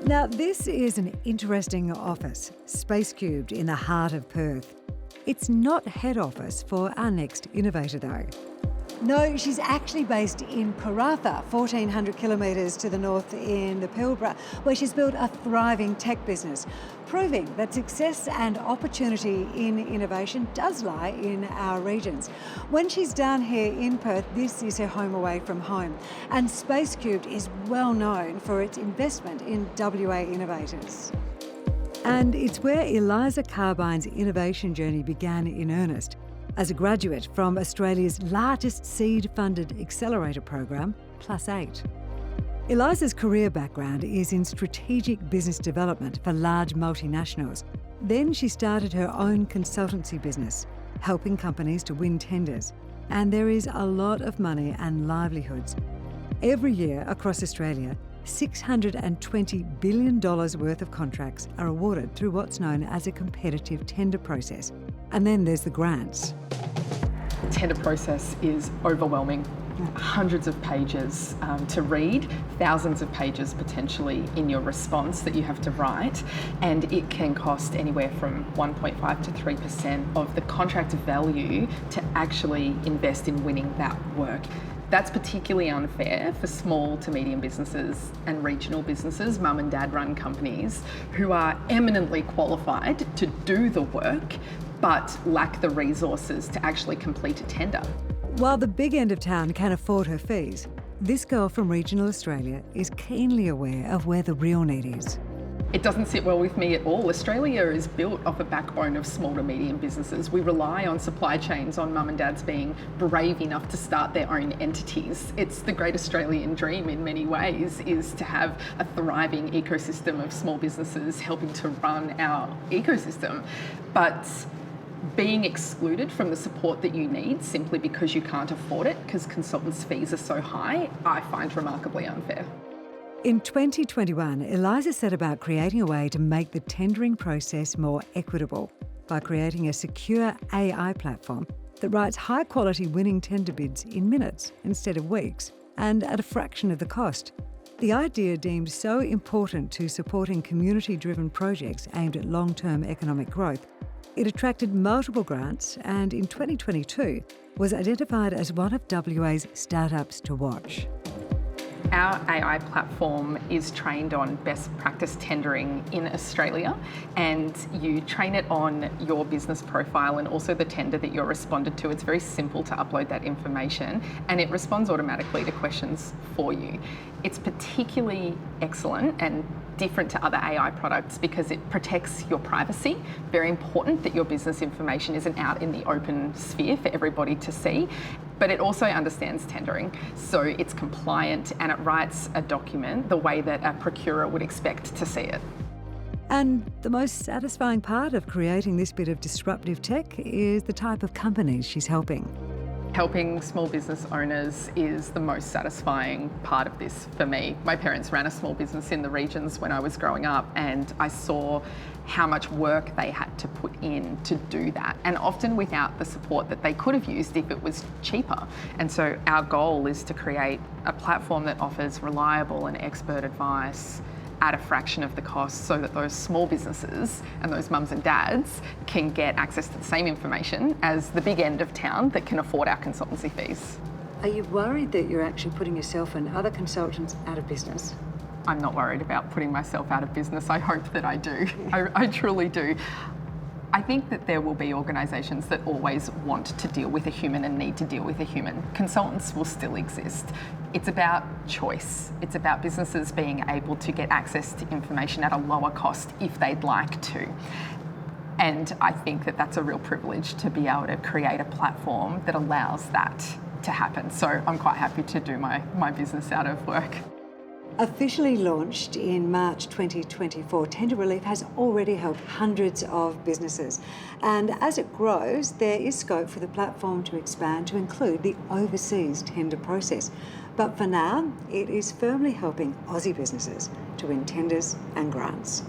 Now, this is an interesting office, space cubed in the heart of Perth. It's not head office for our next innovator, though. No, she's actually based in Karratha, 1,400 kilometres to the north in the Pilbara, where she's built a thriving tech business, proving that success and opportunity in innovation does lie in our regions. When she's down here in Perth, this is her home away from home. And Space Cubed is well known for its investment in WA innovators. And it's where Eliza Carbine's innovation journey began in earnest. As a graduate from Australia's largest seed-funded accelerator program, +8. Eliza's career background is in strategic business development for large multinationals. Then she started her own consultancy business, helping companies to win tenders. And there is a lot of money and livelihoods. Every year across Australia, $620 billion worth of contracts are awarded through what's known as a competitive tender process. And then there's the grants. The tender process is overwhelming. Hundreds of pages to read, thousands of pages potentially in your response that you have to write, and it can cost anywhere from 1.5 to 3% of the contract value to actually invest in winning that work. That's particularly unfair for small to medium businesses and regional businesses, mum and dad run companies, who are eminently qualified to do the work but lack the resources to actually complete a tender. While the big end of town can afford her fees, this girl from regional Australia is keenly aware of where the real need is. It doesn't sit well with me at all. Australia is built off a backbone of small to medium businesses. We rely on supply chains, on mum and dads being brave enough to start their own entities. It's the great Australian dream in many ways, is to have a thriving ecosystem of small businesses helping to run our ecosystem. But being excluded from the support that you need simply because you can't afford it, because consultants' fees are so high, I find remarkably unfair. In 2021, Eliza set about creating a way to make the tendering process more equitable by creating a secure AI platform that writes high-quality winning tender bids in minutes instead of weeks and at a fraction of the cost. The idea deemed so important to supporting community-driven projects aimed at long-term economic growth, it attracted multiple grants and in 2022 was identified as one of WA's startups to watch. Our AI platform is trained on best practice tendering in Australia, and you train it on your business profile and also the tender that you're responded to. It's very simple to upload that information, and it responds automatically to questions for you. It's particularly excellent and different to other AI products because it protects your privacy. Very important that your business information isn't out in the open sphere for everybody to see. But it also understands tendering, so it's compliant and it writes a document the way that a procurer would expect to see it. And the most satisfying part of creating this bit of disruptive tech is the type of companies she's helping. Helping small business owners is the most satisfying part of this for me. My parents ran a small business in the regions when I was growing up, and I saw how much work they had to put in to do that, and often without the support that they could have used if it was cheaper. And so our goal is to create a platform that offers reliable and expert advice at a fraction of the cost so that those small businesses and those mums and dads can get access to the same information as the big end of town that can afford our consultancy fees. Are you worried that you're actually putting yourself and other consultants out of business? I'm not worried about putting myself out of business. I hope that I do. I truly do. I think that there will be organisations that always want to deal with a human and need to deal with a human. Consultants will still exist. It's about choice. It's about businesses being able to get access to information at a lower cost if they'd like to. And I think that that's a real privilege to be able to create a platform that allows that to happen. So I'm quite happy to do my business out of work. Officially launched in March 2024, Tender Relief has already helped hundreds of businesses. And as it grows, there is scope for the platform to expand to include the overseas tender process. But for now, it is firmly helping Aussie businesses to win tenders and grants.